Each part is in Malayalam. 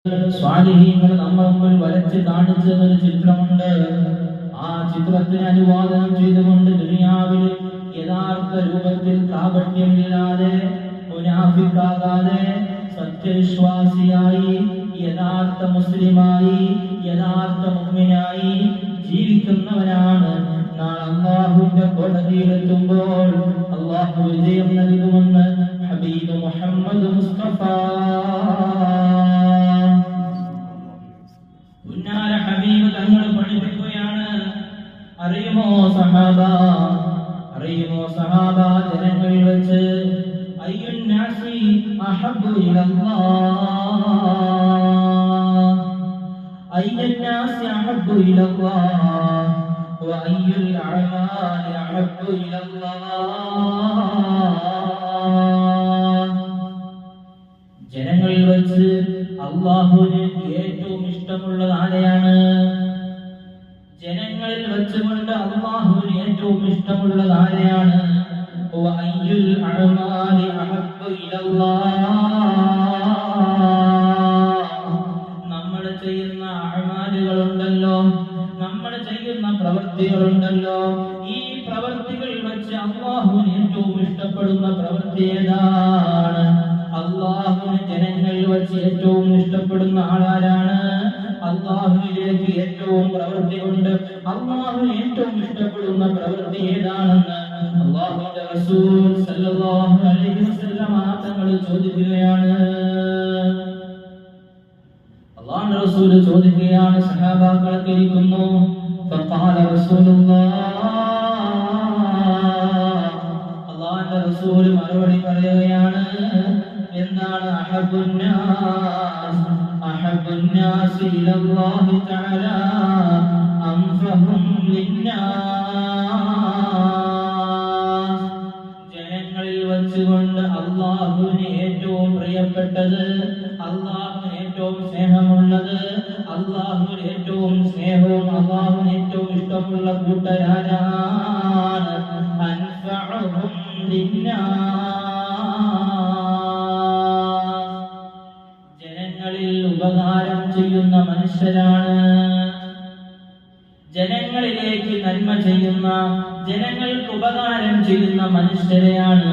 സ്വാലിഹീങ്ങൾ നമ്മൾ വരച്ച് കാണിച്ച ഒരു ചിത്രമുണ്ട്. ആ ചിത്രത്തിന് അനുവാദനം ചെയ്തുകൊണ്ട് ദുനിയാവിൽ യഥാർത്ഥ രൂപത്തിൽ കാപട്യമില്ലാതെ മുനാഫിക്കാകാതെ സത്യവിശ്വാസിയായി യഥാർത്ഥ മുസ്ലിമായി യഥാർത്ഥ മുഅ്മിനായി ജീവിക്കുന്നവനാണ് നാളെ അല്ലാഹുവിന്റെ കോടതിയിലെത്തുമ്പോൾ അല്ലാഹു വിജയം നൽകുമെന്ന് ഹബീബ് മുഹമ്മദ് മുസ്തഫ ഉന്നാര ഹബീബ് തങ്ങൾ പഠിപ്പിക്കുകയാണ്. അറിയുമോ സഹാബ ജനങ്ങളിൽ വെച്ച് അയ്യുൻ നാസി അഹബ്ബു ഇലല്ലാഹ് വഅയ്യുൽ അഅമാലി അഹബ്ബു ഇലല്ലാഹ്. ജനങ്ങളിൽ വെച്ച് അല്ലാഹുവിന് ഏറ്റവും ഇഷ്ടമുള്ളത് ആരെയാണ്? ജനങ്ങളിൽ വെച്ചുകൊണ്ട് അല്ലാഹുവിന് ഏറ്റവും ഇഷ്ടമുള്ളത് ആരെയാണ്? വഅയ്യുൽ അഅമാലി അഹബ്ബു ഇലല്ലാഹ്. നമ്മൾ ചെയ്യുന്ന അഅമാലുകളുണ്ടല്ലോ, നമ്മൾ ചെയ്യുന്ന പ്രവൃത്തികളുണ്ടല്ലോ, ഈ പ്രവൃത്തികൾ വെച്ച് അല്ലാഹുവിന് ഏറ്റവും ഇഷ്ടപ്പെടുന്ന പ്രവൃത്തി ഏതാണ്? അല്ലാഹുവിന് ജനങ്ങളിൽ വെച്ച് ഏറ്റവും ഇഷ്ടപ്പെടുന്ന ആളാരാണ്? അല്ലാഹുവിലേക്ക് ഏറ്റവും പ്രവൃത്തി കൊണ്ട് അല്ലാഹുവിന് ഏറ്റവും ഇഷ്ടപ്പെടുന്ന പ്രവൃത്തി ഏതാണെന്ന് അല്ലാഹുവിന്റെ റസൂൽ സല്ലല്ലാഹു അലൈഹി വസല്ലം തങ്ങൾ ചോദിക്കുകയാണ്. അല്ലാഹുവിന്റെ റസൂൽ ചോദിക്കുകയാണ്, സഹാബാക്കളൊക്കെ ഇരിക്കുന്നു. ഫഖാല റസൂലുള്ളാഹ്, അല്ലാഹുവിന്റെ റസൂൽ മറുപടി പറയുകയാണ്, എന്താണ്? അഹബ്ബുന്നാസ് ഇലല്ലാഹി തആല അൻഫഹും ലിന്നാസ്. ജനങ്ങളിൽ വെച്ചുകൊണ്ട് അല്ലാഹുവിന് ഏറ്റവും പ്രിയപ്പെട്ടത്, അല്ലാഹുവിന് ഏറ്റവും സ്നേഹമുള്ളത്, അല്ലാഹുവിന് ഏറ്റവും സ്നേഹവും അല്ലാഹുവിന് ഏറ്റവും ഇഷ്ടമുള്ള കൂട്ടരാരാണ്? അൻഫഉഹും ലിന്നാസ്. ഉപകാരം ചെയ്യുന്ന മനുഷ്യരാണ്. ജനങ്ങളിലേക്ക് നന്മ ചെയ്യുന്ന, ജനങ്ങൾക്ക് ഉപകാരം ചെയ്യുന്ന മനുഷ്യരെയാണ്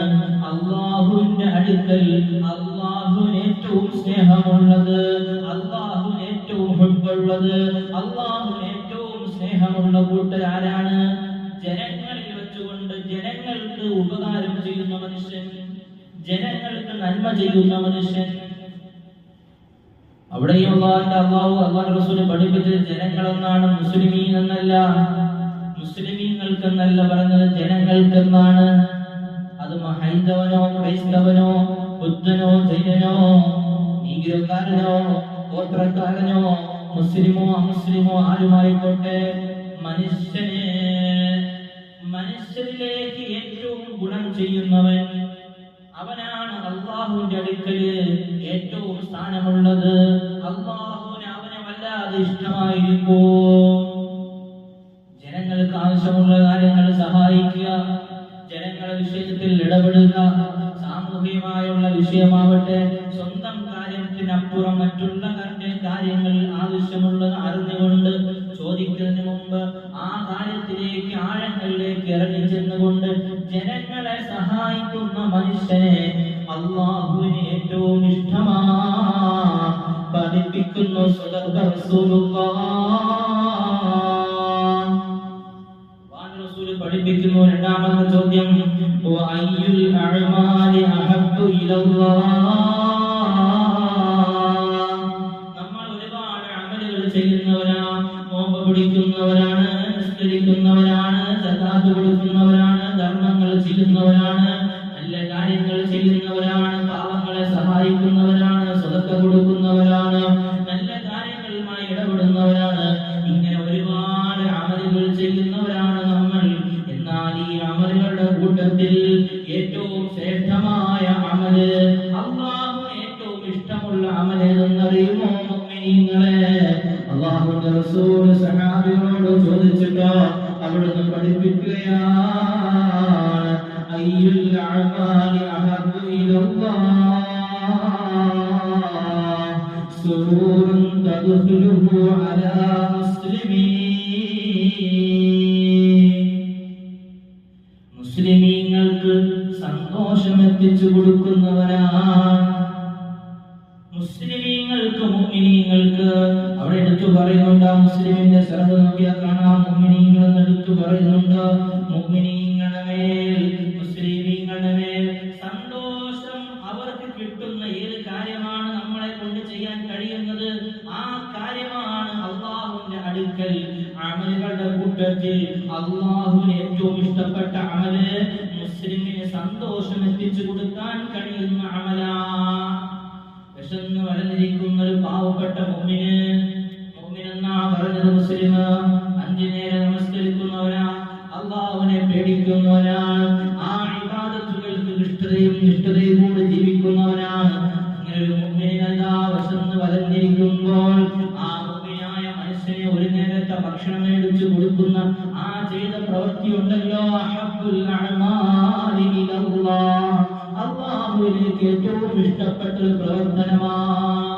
അല്ലാഹുവിന്റെ അടുക്കൽ അല്ലാഹുവിന് ഏറ്റവും സ്നേഹമുള്ളത്, അല്ലാഹുവിന് ഏറ്റവും ഹുബ്ബുള്ളത്, അല്ലാഹുവിന് ഏറ്റവും സ്നേഹമുള്ള കൂട്ടരാരാണ്? ജനങ്ങളിൽ വെച്ചുകൊണ്ട് ജനങ്ങൾക്ക് ഉപകാരം ചെയ്യുന്ന മനുഷ്യൻ, ജനങ്ങൾക്ക് നന്മ ചെയ്യുന്ന മനുഷ്യൻ. അവിടെയും അല്ലാഹുവിന്റെ റസൂൽ പഠിപ്പിച്ചത് ജനങ്ങളെന്നാണ്, മുസ്ലിമീൻ എന്നല്ല. മുസ്ലിമീങ്ങൾക്കെന്നല്ല പറഞ്ഞത്, ജനങ്ങൾക്കെന്നാണ്. അത് ഹൈന്ദവനോ ക്രൈസ്തവനോ ബുദ്ധനോ ജൈനനോ നീഗ്രോക്കാരനോ ഗോത്രക്കാരനോ മുസ്ലിമോ അമുസ്ലിമോ ആരുമായിക്കോട്ടെ, മനുഷ്യരിലേക്ക് ഏറ്റവും ഗുണം ചെയ്യുന്നവൻ അവനാണ് അല്ലാഹുവിന്റെ അടുക്കല് ഏറ്റവും സ്ഥാനമുള്ളത്. അല്ലാഹുവിന് അവനെ വല്ലാതെ ഇഷ്ടമായിരിക്കും. ജനങ്ങൾക്ക് ആവശ്യമുള്ള കാര്യങ്ങൾ സഹായിക്കുക, ജനങ്ങളുടെ വിഷയത്തിൽ ഇടപെടുക, സാമൂഹികമായുള്ള വിഷയമാവട്ടെ, സ്വന്തം കാര്യത്തിനപ്പുറം മറ്റുള്ള കാര്യങ്ങൾ ആവശ്യമുള്ളത് അറിഞ്ഞുകൊണ്ട് ചോദിക്കുന്നതിന് മുമ്പ് ആ കാര്യത്തിലേക്ക് ആഴങ്ങളിലേക്ക് ഇറങ്ങി ചെന്നുകൊണ്ട് ജനങ്ങളെ സഹായിക്കുന്ന മനുഷ്യനെ അല്ലാഹുവിന് ഏറ്റവും ഇഷ്ടമാണ്. പഠിപ്പിക്കുന്നു റസൂൽ പഠിപ്പിക്കുന്നു. രണ്ടാമത്തെ ചോദ്യം, വഅയ്യുൽ അഅമാലി അഹബ്ബു ഇലല്ലാഹ്. നമ്മൾ ഒരുപാട് അമലുകൾ ചെയ്യുന്നവരാണ്, നോമ്പ് പിടിക്കുന്നവരാണ്, നിസ്കരിക്കുന്നവരാണ്, സകാത്ത് കൊടുക്കുന്നവരാണ്, ധർമ്മങ്ങൾ ചെയ്യുന്നവരാണ്, നല്ല കാര്യങ്ങൾ ചെയ്യുന്നവരാണ്, പാവങ്ങളെ സഹായിക്കുന്നവരാണ്, സദഖ കൊടുക്കുന്നവരാണ്, നല്ല കാര്യങ്ങളുമായി ഇടപെടുന്നവരാണ്. ഇങ്ങനെ ഒരുപാട് അമലുകൾ ചെയ്യുന്നവരാണ് നമ്മൾ. എന്നാൽ ഈ അമലുകളുടെ കൂട്ടത്തിൽ ഏറ്റവും ശ്രേഷ്ഠമായ അമല്, അല്ലാഹുവിന് ഏറ്റവും ഇഷ്ടമുള്ള അമല് ഏതെന്നറിയുമോ മുഅ്മിനീങ്ങളെ? അല്ലാഹുവിന്റെ റസൂൽ സഹാബികളോട് ചോദിച്ചിട്ട് അവിടുന്ന് പഠിപ്പിക്കുകയാണ്, അയ്യുൽ അഅമാലി അഹബ്ബു ഇലല്ലാഹ് സുറൂറൻ തദ്ഖുലുഹു അലാ മുസ്ലിമീങ്ങൾക്ക് സന്തോഷം എത്തിച്ചു കൊടുക്കുന്നവനാണ്. മുസ്ലിമീങ്ങൾക്ക് മുഅ്മിനീങ്ങൾക്ക് അവിടെ എടുത്തു പറയുന്നുണ്ട്. ആ മുസ്ലിമിന്റെ ശബ്ദ നോക്കിയാൽ കാണാം മുഅ്മിനീങ്ങൾ എന്ന് എടുത്തു പറയുന്നുണ്ട്. മുഅ്മിനീങ്ങളുടെ മേൽ മുസ്ലിമീങ്ങളുടെ മേൽ സന്തോഷം അവർക്ക് കിട്ടുന്ന ഏത് കാര്യമാണ് നമ്മളെ കൊണ്ട് ചെയ്യാൻ കഴിയുന്നത്, ആ കാര്യമാണ് അല്ലാഹുവിന്റെ അടുക്കൽ അമലുകളുടെ കൂട്ടത്തിൽ അല്ലാഹുവിന് ഏറ്റവും ഇഷ്ടപ്പെട്ട അമല് മുസ്ലിമിന് സന്തോഷം എത്തിച്ചു കൊടുക്കാൻ കഴിയുന്ന അമലാണ്. വിശന്ന് വലഞ്ഞിരിക്കുന്ന ഒരു പാവപ്പെട്ട മുഅ്മിനെന്നാ പറഞ്ഞത് മുസ്ലിം 5 നേരം നമസ്കരിക്കുന്നവനാ, അല്ലാഹുവിനെ പേടിക്കുന്നവനാണ്, ആ ഇബാദത്തുകൾക്ക് നിഷ്ഠതയും കൂടി ജീവിക്കുന്നവനാണ്. അങ്ങനെ ഒരു മുഅ്മിനതാ വിശന്ന് വലഞ്ഞിരിക്കുമ്പോൾ ആ മുഅ്മിനായ മനുഷ്യനെ ഒരു നേരത്തെ ഭക്ഷണം മേടിച്ചു കൊടുക്കുന്ന ആ ചെയ്ത പ്രവൃത്തി ഉണ്ടല്ലോ, അഹബ്ബുൽ അഅമാലി ഇലല്ലാഹ്, അല്ലാഹുവിലേക്ക് ഏറ്റവും ഇഷ്ടപ്പെട്ട ഒരു പ്രവർത്തനമാണ്.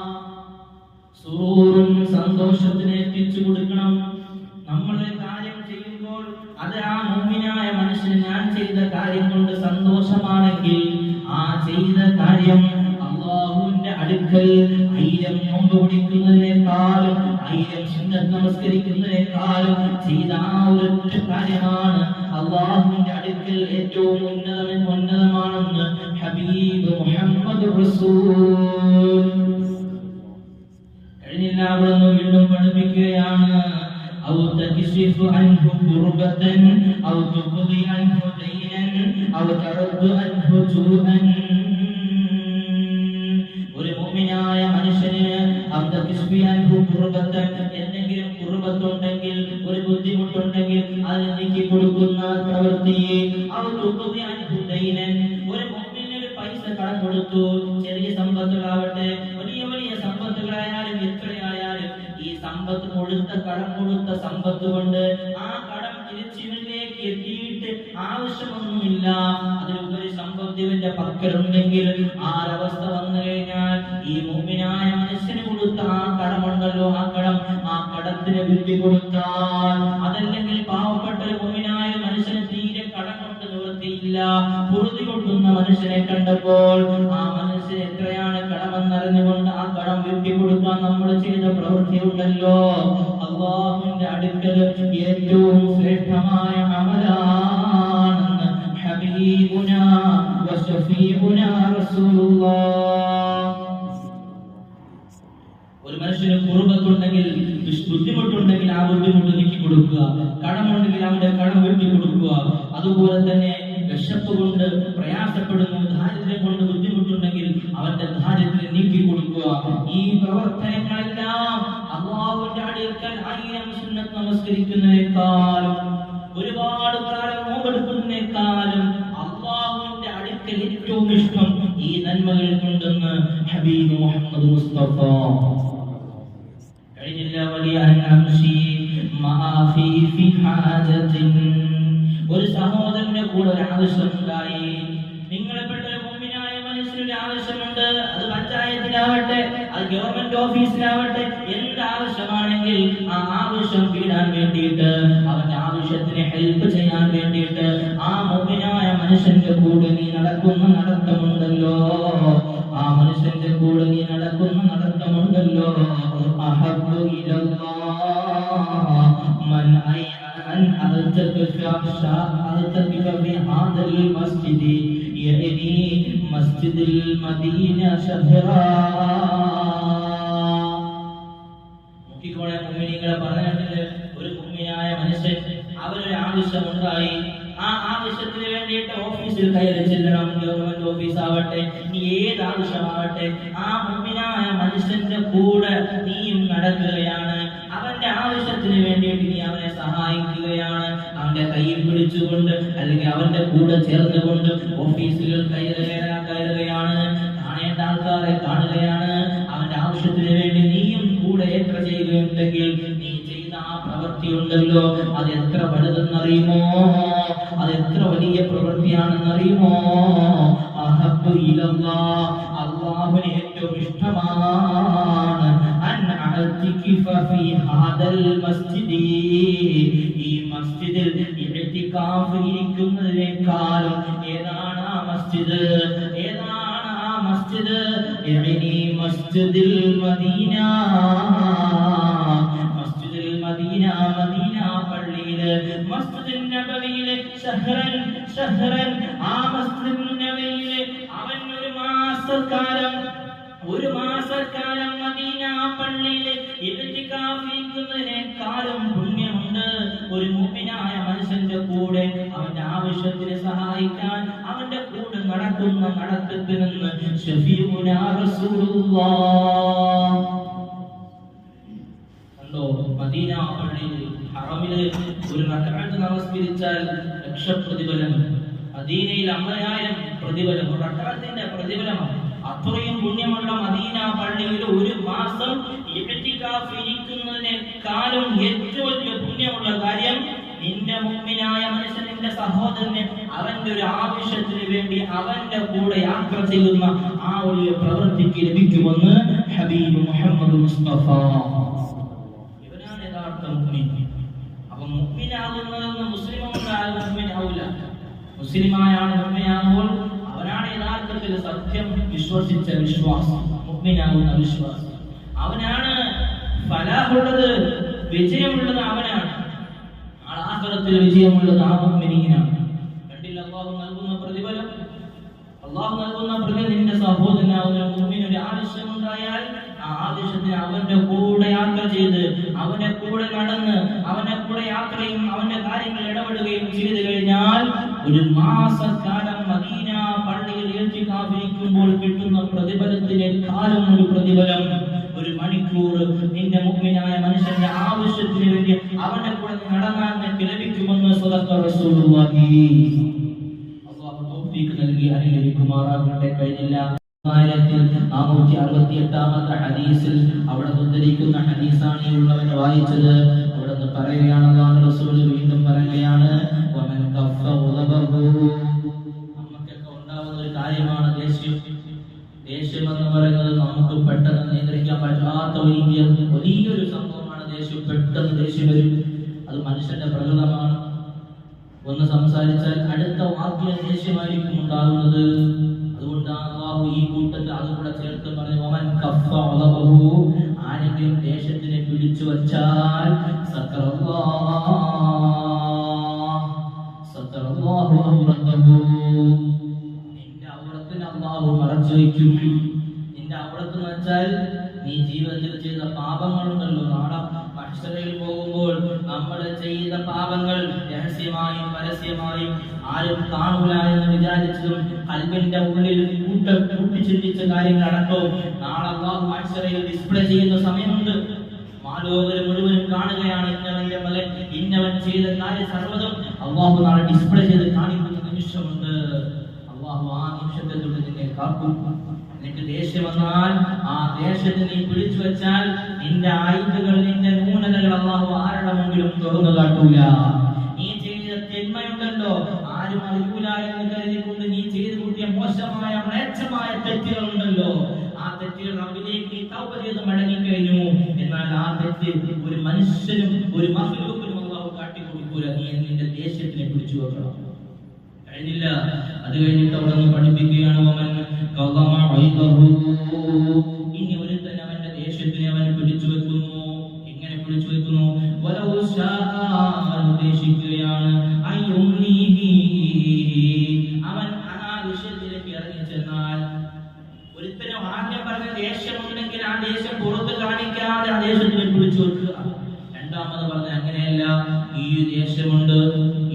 സുറൂറുൻ സന്തോഷത്തിനെ എത്തിച്ചു കൊടുക്കണം. നമ്മളെ കാര്യം ചെയ്യുമ്പോൾ അത് ആ മുഅ്മിനായ മനുഷ്യൻ ഞാൻ ചെയ്ത കാര്യം കൊണ്ട് സന്തോഷമാണെങ്കിൽ ആ ചെയ്ത കാര്യം അല്ലാഹുവിന്റെ അടുക്കൽ 1000 നോമ്പ് പിടിക്കുന്നതിനേക്കാളും 1000 സുന്നത്ത് നമസ്കരിക്കുന്നതിനേക്കാളും ചെയ്ത ആ ഒരൊറ്റ കാര്യമാണ് അല്ലാഹുവിന്റെ അടുക്കൽ ഏറ്റവും ഉന്നതമാണെന്ന് ഹബീബ് മുഹമ്മദ് റസൂൽ കഴിഞ്ഞില്ലാവെന്ന് വീണ്ടും പഠിപ്പിക്കുകയാണ്. ഔ തക്ശിഫു അൻഹു കുർബതൻ ഔ തുഖ്ദി അൻഹു ദൈനൻ ഔ തറദ്ദു അൻഹു ജൂഅൻ. ഒരു മുഅ്മിനായ മനുഷ്യന് എന്തെങ്കിലും കുർബത്തുണ്ടെങ്കിൽ, ഒരു ബുദ്ധിമുട്ടുണ്ടെങ്കിൽ അത് നീക്കി കൊടുക്കുന്ന പ്രവൃത്തിയെ ഒരു മുഅ്മിനൊരു പൈസ കടം കൊടുത്തു, ചെറിയ സമ്പത്തുകളാവട്ടെ വലിയ വലിയ സമ്പത്തുകളായാലും എത്രയായാലും ഈ സമ്പത്ത് കടം കൊടുത്ത സമ്പത്ത് കൊണ്ട് ആ കടം തിരിച്ചിവനിലേക്ക് എത്തിയിട്ട് ആവശ്യമൊന്നുമില്ല, അതിലുപരി സമ്പത്ത് ഇവന്റെ പക്കലുണ്ടെങ്കിൽ ആ ഒരവസ്ഥ വന്നു കഴിഞ്ഞാൽ ഈ മുഅ്മിനായ മനുഷ്യന് കൊടുത്ത ആ കടമുണ്ടല്ലോ, ആ കടത്തിന് വിധി കൊടുത്താൽ, അതല്ലെങ്കിൽ പാവപ്പെട്ട ഒരു മുഅ്മിനായ മനുഷ്യന് തീരെ കടം കൊണ്ട് നിവൃത്തിയില്ല, പൊറുതി കൊണ്ടുന്ന മനുഷ്യനെ കണ്ടപ്പോൾ ആ മനുഷ്യൻ എത്രയാണ് കടമെന്നറിഞ്ഞുകൊണ്ട് ആ കടം വീട്ടി കൊടുക്കാൻ നമ്മൾ ചെയ്ത പ്രവൃത്തി ഉണ്ടല്ലോ, അല്ലാഹുവിന്റെ അടുക്കൽ ഏറ്റവും ശ്രേഷ്ഠമായ അമലാണെന്ന് ഹബീബുനാ വശഫീഉനാ റസൂലുള്ളാഹ്. ഒരു മനുഷ്യന് കുർബത്തുണ്ടെങ്കിൽ, ബുദ്ധിമുട്ടുണ്ടെങ്കിൽ ആ ബുദ്ധിമുട്ട് നീക്കി കൊടുക്കുക, കടമുണ്ടെങ്കിൽ അവന്റെ കടം വീട്ടി കൊടുക്കുക. അതുപോലെ തന്നെ വിശപ്പ് കൊണ്ട് പ്രയാസപ്പെടുന്നു, ദാരിദ്ര്യം കൊണ്ട് ബുദ്ധിമുട്ടുണ്ടെങ്കിൽ അവന്റെ ദാരിദ്ര്യം നീക്കി കൊടുക്കുക. ഈ പ്രവർത്തനങ്ങളെല്ലാം അല്ലാഹുവിന്റെ അടുക്കൽ 1000 സുന്നത്ത് നമസ്കരിക്കുന്നതിനേക്കാളും ഒരുപാട് കാലം നോമ്പെടുക്കുന്നതിനേക്കാളും അല്ലാഹുവിന്റെ അടുക്കൽ ഏറ്റവും ഇഷ്ടം ഈ നന്മകൾ കൊണ്ടെന്ന് ഹബീബ് മുഹമ്മദ് മുസ്തഫ. കഴിഞ്ഞില്ല വലിയ ഒരു സഹോദരന്റെ കൂടെ ഒരു ആവശ്യമുണ്ടായി. നിങ്ങളെപ്പെട്ട ഒരു മുഅ്മിനായ മനുഷ്യനൊരു ആവശ്യമുണ്ട്, അത് പഞ്ചായത്തിലാവട്ടെ, അത് ഗവൺമെന്റ് ഓഫീസിലാവട്ടെ, എന്ത് ആവശ്യമാണെങ്കിൽ ആ ആവശ്യം തീരാൻ വേണ്ടിയിട്ട്, അവന്റെ ആവശ്യത്തിന് ഹെൽപ്പ് ചെയ്യാൻ വേണ്ടിയിട്ട് ആ മുഅ്മിനായ മനുഷ്യന്റെ കൂടെ നീ നടക്കുന്ന നടത്തമുണ്ടല്ലോ, ആ മനുഷ്യന്റെ കൂടെ നീ നടക്കുന്ന നടത്തമുണ്ടല്ലോ, അഹബ്ബു ഇലല്ലാഹ് മൻ أن ألتقف في هذا المسجد يعني مسجد المدينة شهرا. മുക്കിക്കോളെ മുഅ്മിനീങ്ങളെ പറഞ്ഞിട്ട് ഒരു മുഅ്മിനായ മനുഷ്യൻ അവരൊരു ആവശ്യമുണ്ടായി, ആ ആവശ്യത്തിന് വേണ്ടിയിട്ട് ഓഫീസിൽ കയറി ചെല്ലണം, ഗവൺമെന്റ് ഓഫീസ് ആവട്ടെ, ഇനി ഏത് ആവശ്യമാവട്ടെ, ആ മുഅ്മിനായ മനുഷ്യന്റെ കൂടെ നീയും നടക്കുകയാണ്, അവന്റെ ആവശ്യത്തിന് വേണ്ടിയിട്ട് നീ അവനെ സഹായിക്കുകയാണ്, അവന്റെ കയ്യിൽ പിടിച്ചുകൊണ്ട് അല്ലെങ്കിൽ അവന്റെ കൂടെ ചേർന്നുകൊണ്ട് ഓഫീസുകൾ കയറുകയാണ്, കാണേണ്ട ആൾക്കാരെ കാണുകയാണ്, അവന്റെ ആവശ്യത്തിന് വേണ്ടി നീയും കൂടെ യാത്ര ചെയ്യുകയുണ്ടെങ്കിൽ നീ ചെയ്ത ആ പ്രവൃത്തി ഉണ്ടല്ലോ, അത് എത്ര വലുതെന്നറിയുമോ, അത് എത്ര വലിയ പ്രവൃത്തിയാണെന്നറിയുമോ. അഹബ്ബു ഇലല്ലാഹ്, അല്ലാഹുവിന് ഏറ്റവും ഇഷ്ടമാണ് അഅ്തികിഫ ഫീ ഹാദൽ മസ്ജിദി, ഈ മസ്ജിദിൽ ഇഅ്തികാഫ് ഇരിക്കുന്നതിനേക്കാളും ഏതാണ് ആ മസ്ജിദ്? ഏതാണ് ആ മസ്ജിദ്? യഅനി മസ്ജിദുൽ മദീന, മസ്ജിദുൽ മദീന, മദീന പള്ളിയിലെ മസ്ജിദുൻ നബവിയിലെ ഷഹ്റൻ ആ മസ്ജിദുൻ നബവിയിലെ അവൻ ഒരു മാസക്കാലം മദീന പള്ളിയിലെ ഇഅ്തികാഫ് ഇരിക്കുന്നതിനേക്കാളും പുണ്യമുണ്ട്. ഒരു മുഅ്മിനായ മനുഷ്യന്റെ കൂടെ അവന്റെ ആവശ്യത്തിന് സഹായിക്കാൻ അവന്റെ കൂടെ നടക്കുന്ന നടത്തിപ്പിൽ നിന്ന് ശഫീഉനാ റസൂലുള്ളാഹ്. കണ്ടോ, മദീന പള്ളിയിൽ ഹറമിലെ ഒരു റക്അത്ത് നമസ്കരിച്ചാൽ ലക്ഷപ്രതിഫലം, മദീനയിൽ 50,000 പ്രതിഫലം, റക്അത്തിന്റെ പ്രതിഫലമാണ്. അത്രയും പുണ്യമുള്ള മദീന പള്ളിയിൽ ഒരു മാസം ഇഅ്തികാഫ് ഇരിക്കുന്നതിനേക്കാളും ഏറ്റവും വലിയ പുണ്യമുള്ള കാര്യം നിന്റെ മുഅ്മിനായ മനുഷ്യൻ, നിന്റെ സഹോദരനെ അവന്റെ ഒരു ആവശ്യത്തിന് വേണ്ടി അവന്റെ കൂടെ യാത്ര ചെയ്യുന്ന ആ ഒരു പ്രവൃത്തിക്ക് ലഭിക്കുമെന്ന് ഹബീബ് മുഹമ്മദ് മുസ്തഫ. ഇവനാണ് യഥാർത്ഥ മുഅ്മിൻ. അപ്പൊ മുഅ്മിനാകുന്നതെന്ന് മുസ്ലിമാവില്ല. മുസ്ലിമായാണ് മുഅ്മിനാകുമ്പോൾ അവനാണ് യഥാർത്ഥത്തിൽ സത്യം വിശ്വസിച്ച വിശ്വാസം, മുഅ്മിനാകുന്ന വിശ്വാസം. അവനാണ് ഫലാഹുള്ളത്, വിജയമുള്ളത് അവനാണ്. ആഖിറത്തിൽ വിജയമുള്ളത് ആ മുഅ്മിനീനാണ്. കണ്ടില്ല അല്ലാഹു നൽകുന്ന പ്രതിഫലം. അല്ലാഹു നൽകുന്ന പ്രതിഫലം. നിന്റെ സഹോദരനാവുന്ന മുഅ്മിൻ ഒരു ആവശ്യമുണ്ടായാൽ ആ ആവശ്യത്തിന് അവന്റെ കൂടെ യാത്ര ചെയ്ത്, അവന്റെ കൂടെ നടന്ന്, അവന്റെ കൂടെ യാത്രയും അവന്റെ കാര്യങ്ങൾ ഇടപെടുകയും ചെയ്തു കഴിഞ്ഞാൽ ഒരു മാസക്കാലം മദീന പള്ളിയിൽ ഇഅ്തികാഫ് ഇരിക്കുമ്പോൾ കിട്ടുന്ന പ്രതിഫലത്തിനേക്കാളും ഒരു പ്രതിഫലം ഒരു മണിക്കൂർ നിന്റെ മുഅ്മിനായ മനുഷ്യന്റെ ആവശ്യത്തിന് വേണ്ടി അവന്റെ കൂടെ നടന്നാൽ നിനക്ക് ലഭിക്കുമെന്ന് സ്വദഖ റസൂലുള്ളാഹി. അല്ലാഹു തൗഫീഖ് നൽകി അനുഗ്രഹിക്കുമാറാകട്ടെ. കഴിഞ്ഞില്ല 468ാമത്തെ ഹദീസിൽ അവിടെ ഉദ്ധരിക്കുന്ന ഹദീസാണ് ഈ ഉള്ളവൻ വായിച്ചത്. അവിടെ നിന്ന് പറയുകയാണ്, അല്ലാഹു റസൂൽ വീണ്ടും പറയുകയാണ്, വമൻ കഫ ഉദബഹു, നമുക്കൊക്കെ ഉണ്ടാവുന്ന ഒരു കാര്യമാണ് ദേഷ്യം. ദേഷ്യം എന്ന് പറയുന്നത് നമുക്ക് പെട്ടെന്ന് നിയന്ത്രിക്കാൻ പറ്റാത്ത വലിയൊരു സംഭവമാണ് ദേഷ്യം. പെട്ടെന്ന് ദേഷ്യം വരും. അത് മനുഷ്യന്റെ പ്രകൃതമാണ്. ഒന്ന് സംസാരിച്ചാൽ അടുത്ത വാക്കിന് ദേഷ്യമായിരിക്കും ഉണ്ടാകുന്നത്. അതുകൊണ്ട് അല്ലാഹു ഈ കൂട്ടത്തിൽ അതുകൂടെ ചേർത്ത് പറഞ്ഞു, വമൻ കഫ ഉദബഹു, ആരെങ്കിലും ദേഷ്യത്തിനെ പിടിച്ചു വച്ചാൽ സത്തറല്ലാഹു അംറഹു, നിന്റെ ഔറത്തിനെ അല്ലാഹു മറച്ചു വയ്ക്കും. നിന്റെ ഔറത്ത് എന്ന് വെച്ചാൽ നീ ജീവിതത്തിൽ ചെയ്ത പാപങ്ങളുണ്ടല്ലോ, നാളെ മഹ്ശറയിൽ പോകുമ്പോൾ നമ്മൾ ചെയ്ത പാപങ്ങൾ രഹസ്യമായും പരസ്യമായും ആരും കാണൂല എന്ന് വിചാരിച്ചതും ഖൽബിന്റെ ഉള്ളിൽ കൂട്ടിച്ചിന്തിച്ച കാര്യങ്ങൾ അടക്കം നാളെ അല്ലാഹു മഹ്ശറയിൽ ഡിസ്പ്ലേ ചെയ്യുന്ന സമയമുണ്ട്. മാലോകര് മുഴുവനും കാണുകയാണ് ഇന്നവന്റെ മകൻ, ഇന്നവൻ ചെയ്ത കാര്യം സർവ്വതും അല്ലാഹു നാളെ ഡിസ്പ്ലേ ചെയ്ത് കാണിക്കുന്ന നിമിഷമുണ്ട്. അല്ലാഹു ആ നിമിഷത്തെ തൊട്ട് നിന്നെ കാക്കും. നിനക്ക് ദേഷ്യം വന്നാൽ ആ ദേഷ്യത്തെ നീ പിടിച്ചു വെച്ചാൽ നിന്റെ ആയുധങ്ങൾ, നിന്റെ ന്യൂനതകൾ അല്ലാഹു ആരുടെ മുമ്പിലും തുറന്നു കാട്ടൂല. നീ ചെയ്ത തിന്മയുണ്ടല്ലോ, ആരും അറിയൂല എന്ന് കരുതിക്കൊണ്ട് നീ ചെയ്തു കൂട്ടിയ മോശമായ മ്ലേച്ഛമായ തെറ്റുകളുണ്ടല്ലോ, ആ തെറ്റുകൾ റബ്ബിലേക്ക് നീ തൗബ ചെയ്ത് മടങ്ങിക്കഴിഞ്ഞു. എന്നാൽ ആ തെറ്റ് ഒരു മനുഷ്യനും ഒരു മഖ്ലൂഖിനും അല്ലാഹു കാട്ടിക്കൊടുക്കൂല. നീ നിന്റെ ദേഷ്യത്തിനെ പിടിച്ചു വെക്കണം. കഴിഞ്ഞില്ല. അത് കഴിഞ്ഞിട്ട് അവിടെ നിന്ന് പഠിപ്പിക്കുകയാണ്, ഇനി ഒരുത്തൻ അവന്റെ ദേഷ്യത്തിനെ അവൻ പിടിച്ചു വെക്കുന്നു. എങ്ങനെ പിടിച്ചു വെക്കുന്നു? ഉദ്ദേശിക്കുകയാണ് അവൻ ആ വിഷയത്തിലേക്ക് ഇറങ്ങി ചെന്നാൽ, ഒരുത്തന് ആദ്യം പറഞ്ഞ ദേഷ്യമുണ്ടെങ്കിൽ ആ ദേഷ്യം പുറത്ത് കാണിക്കാതെ ആ ദേഷ്യത്തിനെ പിടിച്ചു വെക്കുക. രണ്ടാമത് പറഞ്ഞ അങ്ങനെയല്ല, ഈ ദേഷ്യമുണ്ട്,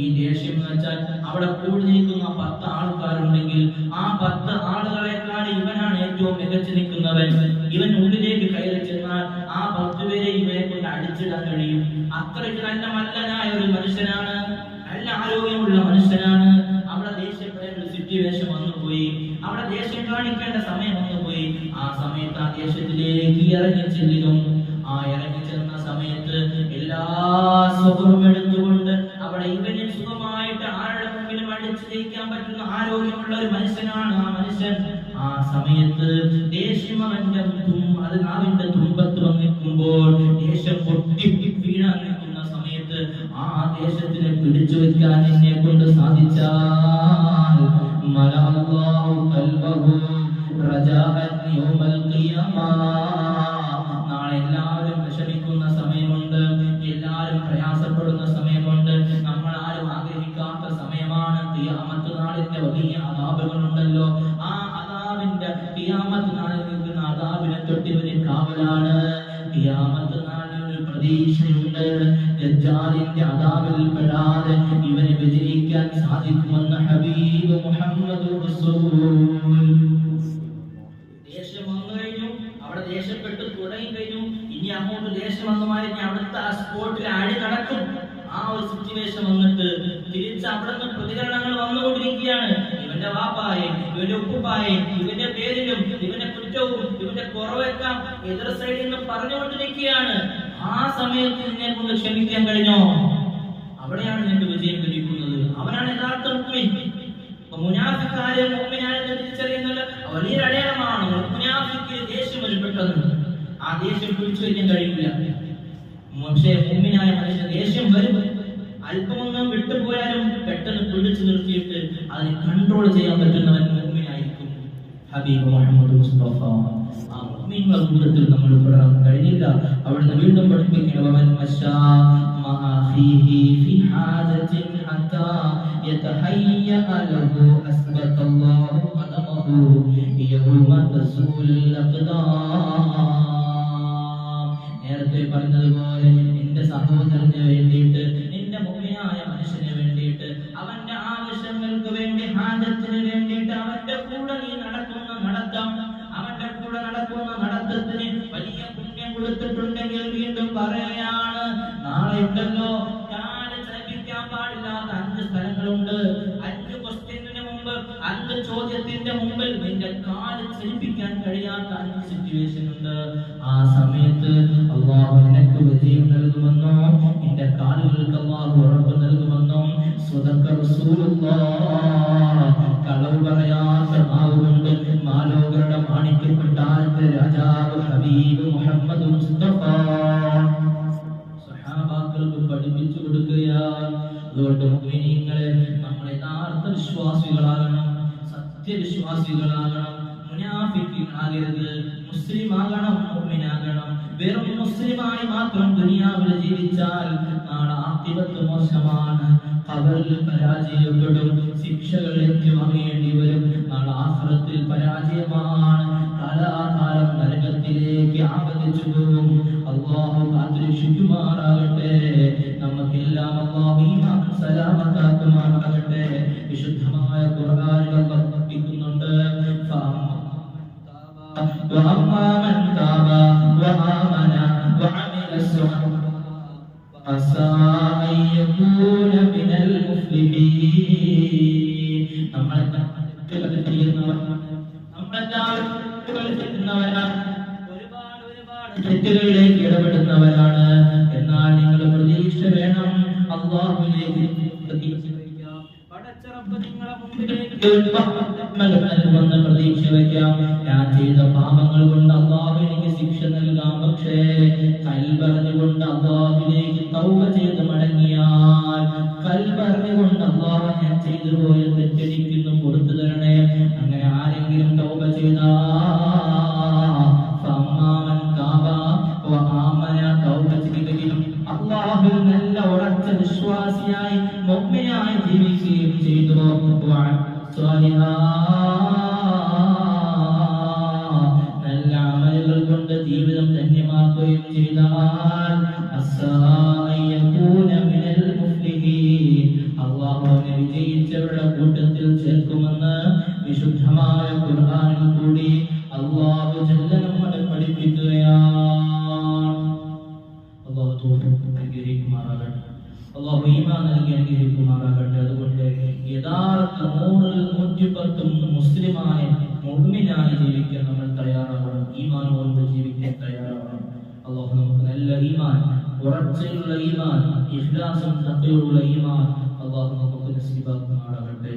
ഈ ദേഷ്യം എന്ന് വെച്ചാൽ അവിടെ കൂടി നിൽക്കുന്ന 10 ആൾക്കാരുണ്ടെങ്കിൽ ആ 10 ആളുകളെക്കാൾ ഇവനാണ് ഏറ്റവും മികച്ചു നിൽക്കുന്നവൻ. ഇവൻ ഉള്ളിലേക്ക് കയറി ചെന്നാൽ ആ 10 പേരെ ഇവനെ കൊണ്ട് അടിച്ചിടാൻ കഴിയും. അത്രയ്ക്ക് നല്ല മല്ലനായ ഒരു മനുഷ്യനാണ്, നല്ല ആരോഗ്യമുള്ള മനുഷ്യനാണ്. അവിടെ ദേഷ്യപ്പെടേണ്ട സിറ്റുവേഷൻ വന്നുപോയി, അവിടെ ദേഷ്യം കാണിക്കേണ്ട സമയം വന്നുപോയി. ആ സമയത്ത് ആ ദേഷ്യത്തിലേക്ക് ഇറങ്ങി ചെല്ലും. ആ ഇറങ്ങി ചെന്ന സമയത്ത് എല്ലാ സുഖവും എടുത്തുകൊണ്ട് അവിടെ ഇവന് സുഖമായിട്ട് ആരുടെ മുമ്പിലും അടിച്ചു ജയിക്കാൻ പറ്റുന്ന ആരോഗ്യമുള്ള ഒരു മനുഷ്യനാണ് ആ മനുഷ്യൻ. ആ സമയത്ത് ദേഷ്യം അവന്റെ നാവിന്റെ തുമ്പത്ത് വന്നിരിക്കുമ്പോൾ ദേശത്തിനെ പിടിച്ചു വെക്കാൻ എന്നെ കൊണ്ട് സാധിച്ചാൽ മലഅല്ലാഹു ഖൽബഹു റജാഅൻ യൗമൽ ഖിയാമ. നാളെ എല്ലാവരും വിഷമിക്കുന്ന സമയമുണ്ട്, എല്ലാവരും പ്രയാസപ്പെടുന്ന സമയമുണ്ട്, നമ്മൾ ആരും ആഗ്രഹിക്കാത്ത സമയമാണ്. ഖിയാമത്ത് നാളിന്റെ വലിയ അദാബുകളുണ്ടല്ലോ, ആ അദാബിന്റെ ഖിയാമത്ത് നാളിൽ നിൽക്കുന്ന അദാബിനെ തൊട്ട് ഒരു കാവലാണ്. ഖിയാമത്ത് നാളിൽ ഒരു പ്രതീക്ഷയുണ്ട്. ദജ്ജാലിന്റെ അദാബിൽ പെടാതെ ഇവന് വിജയിക്കാൻ സാധിക്കുമെന്ന് ഹബീബ് മുഹമ്മദ് റസൂൽ. ദേശം വന്നു കഴിഞ്ഞു, അവിടെ ദേശപ്പെട്ട് തുടങ്ങി കഴിഞ്ഞു. ഇനി അങ്ങോട്ട് ദേശം വന്നുമായി ഇനി അവിടുത്തെ ആ സ്പോട്ടിൽ അടി നടക്കും. ആ ഒരു സിറ്റുവേഷൻ വന്നിട്ട് തിരിച്ച് അവിടെ നിന്ന് പ്രതികരണങ്ങൾ വന്നുകൊണ്ടിരിക്കുകയാണ്. ഇവന്റെ വാപ്പായെ, ഇവന്റെ ഉപ്പുപ്പായെ, ഇവന്റെ പേരിലും ഇവന്റെ കുറ്റവും ഇവന്റെ കുറവെല്ലാം എതിർ സൈഡിൽ നിന്ന് പറഞ്ഞുകൊണ്ടിരിക്കുകയാണ്. ആ സമയത്ത് നിന്നെ കൊണ്ട് ക്ഷമിക്കാൻ കഴിഞ്ഞോ? അവിടെയാണ് നിനക്ക് വിജയം ലഭിക്കുന്നത്. അവനാണ് യഥാർത്ഥ മുഅ്മിൻ. മുനാഫിഖാരെ മുഅ്മിനാണെന്ന് തിരിച്ചറിയുന്നത് വലിയൊരു അടയാളമാണ്. മുനാഫിഖിന് ദേഷ്യം വരുപ്പെട്ടത്, ആ ദേഷ്യം പിടിച്ചു വയ്ക്കാൻ കഴിയില്ല. പക്ഷേ മുഅ്മിനായ മനുഷ്യന് ദേഷ്യം വരും. അല്പമൊന്നും വിട്ടുപോയാലും പെട്ടെന്ന് പിടിച്ചു നിർത്തിയിട്ട് അതിനെ കൺട്രോൾ ചെയ്യാൻ പറ്റുന്നവൻ മുഅ്മിനായിരിക്കും. ഹബീബ് മുഹമ്മദ് മുസ്തഫ ആ മുഅ്മിനുകളുടെ കൂട്ടത്തിൽ നമ്മൾ പെടാൻ കഴിഞ്ഞില്ല. അവിടുന്ന് വീണ്ടും പഠിപ്പിക്കണം, അഖീഹി ഫി ഹാജത്തിൻ ഹത്താ യതഹയ്യ ലഹു അസ്ബതല്ലാഹു ഖദമഹു യൗമ തസൂൽ അഖ്ദാം. നേരത്തെ പറഞ്ഞതുപോലെ നിന്റെ സഹോദരന് വേണ്ടിയിട്ട്, നിന്റെ മുഅ്മിനായ മനുഷ്യന് വേണ്ടിയിട്ട്, അവന്റെ ആവശ്യങ്ങൾക്ക് വേണ്ടി, ഹാജത്തിന് വേണ്ടിയിട്ട് അവന്റെ കൂടെ നീ നടക്കുന്ന നടത്തം, അവന്റെ കൂടെ നടക്കുന്ന നടത്തത്തിന് വലിയ പുണ്യം കൊടുത്തിട്ടുണ്ടെങ്കിൽ വീണ്ടും പറയുകയാണ്, നാളെ ഉണ്ടല്ലോ കാല് ചലിപ്പിക്കാൻ പാടില്ലാത്ത 5 സ്ഥലങ്ങളുണ്ട്. 5 ക്വസ്റ്റ്യന് മുമ്പ്, 5 ചോദ്യത്തിന്റെ മുമ്പിൽ നിന്റെ കാല് ചലിപ്പിക്കാൻ കഴിയാത്ത 5 സിറ്റുവേഷൻ ഉണ്ട്. ആ സമയത്ത് അല്ലാഹു നിനക്ക് വിജയം നൽകുമെന്നോ, നിന്റെ കാലുകൾക്ക് അല്ലാഹു ഉറപ്പ് നൽകുമെന്നോ സ്വദഖ റസൂലുള്ളാഹ്. കളവ് പറയാത്ത നാവുകൊണ്ട് മാലോകരുടെ മാണിക്യപ്പെട്ട രാജാവ് ഹബീബ് മുഹമ്മദ് മുസ്തഫ സഹാബാക്കൾക്ക് പഠിപ്പിച്ചു കൊടുക്കുകയാണ്. അതുകൊണ്ട് മുഅ്മിനീങ്ങളെ, നമ്മൾ യഥാർത്ഥ വിശ്വാസികളാകണം, സത്യവിശ്വാസികളാകണം, മുനാഫിഖാകരുത്. മുസ്ലിം ആകണം, മുഅ്മിനാകണം. വെറും മുസ്ലിമായി മാത്രം ദുനിയാവിൽ ജീവിച്ചാൽ നാളെ ആഖിബത്ത് മോശമാണ്. ഖബറിൽ പരാജയപ്പെടും, ശിക്ഷകൾ ഏറ്റുവാങ്ങേണ്ടി വരും. നാളെ ആഖിറത്തിൽ പരാജയമാണ്. കാലാകാലം നരകത്തിലേക്ക് ആപതിച്ചു പോകും. അല്ലാഹു കാത്തുരക്ഷിക്കുമാറാകട്ടെ. നമുക്കെല്ലാം അല്ലാഹു ഈമാൻ സലാമത്താക്കുമാറാകട്ടെ. വിശുദ്ധമായ ഖുർആനിൽ അല്ലാഹു പഠിപ്പിക്കുന്നുണ്ട്, وأما من تاب وآمن وعمل صالحا فعسى أن يكون من المفلحين. നമ്മൾ ഒരുപാട് തെറ്റുകളിലേക്ക് ഇടപെടുന്നവരാണ്. എന്നാൽ നിങ്ങൾ പ്രതീക്ഷ വേണം, അല്ലാഹുവിലേക്ക് പ്രതീക്ഷ വയ്ക്കാം. പടച്ചറബ്ബ് നിങ്ങളെ മുമ്പിലേക്ക് പ്രതീക്ഷ വയ്ക്കാം. ഞാൻ ചെയ്ത പാപങ്ങൾ കൊണ്ട് അല്ലാഹു എനിക്ക് ശിക്ഷ നൽകാം. പക്ഷേ കൽബറിഞ്ഞുകൊണ്ട് അല്ലാഹുവിലേക്ക് തൗബ ചെയ്ത് മടങ്ങിയാൽ, കൽബറിഞ്ഞുകൊണ്ട് അല്ലാഹു ഞാൻ ചെയ്തു പോയ തെറ്റെനിക്കുന്നു പുറത്തു തരണേ. അങ്ങനെ ആരെങ്കിലും തൗബ ചെയ്താൽ അല്ലാഹുവിൽ നല്ല ഉറച്ച വിശ്വാസിയായി മുഅ്മിനായി ജീവിക്കുകയും ചെയ്തു, നല്ല അമലുകൾ കൊണ്ട് ജീവിതം ധന്യമാക്കുകയും ചെയ്താൽ അല്ലാഹുവിനെ വിജയിച്ചവരുടെ കൂട്ടത്തിൽ ചേർക്കുമെന്ന് വിശുദ്ധമായ ഖുർആനിൽ കൂടി അല്ലാഹു ജല്ല നമ്മളെ പഠിപ്പിക്കുകയാണ്. അല്ലാഹു തൗഫീഖ് അനുഗ്രഹിക്കുമാറാകട്ടെ. അല്ലാഹു ഈമാൻ നൽകി അനുഗ്രഹിക്കുമാറാകട്ടെ. അതുകൊണ്ട് യഥാർത്ഥ 100-110 മുസ്ലിമായ മുഅ്മിനായി ജീവിക്കാൻ നമ്മൾ തയ്യാറാവണം. ഈമാൻ കൊണ്ട് ജീവിക്കാൻ തയ്യാറാവണം. അല്ലാഹു നമുക്ക് നല്ല ഈമാൻ, ഉറച്ചുള്ള ഈമാൻ, ഇഖ്ലാസും തഖ്വയുള്ള ഈമാൻ അല്ലാഹു നമുക്ക് നസീബാക്കുമാറാകട്ടെ.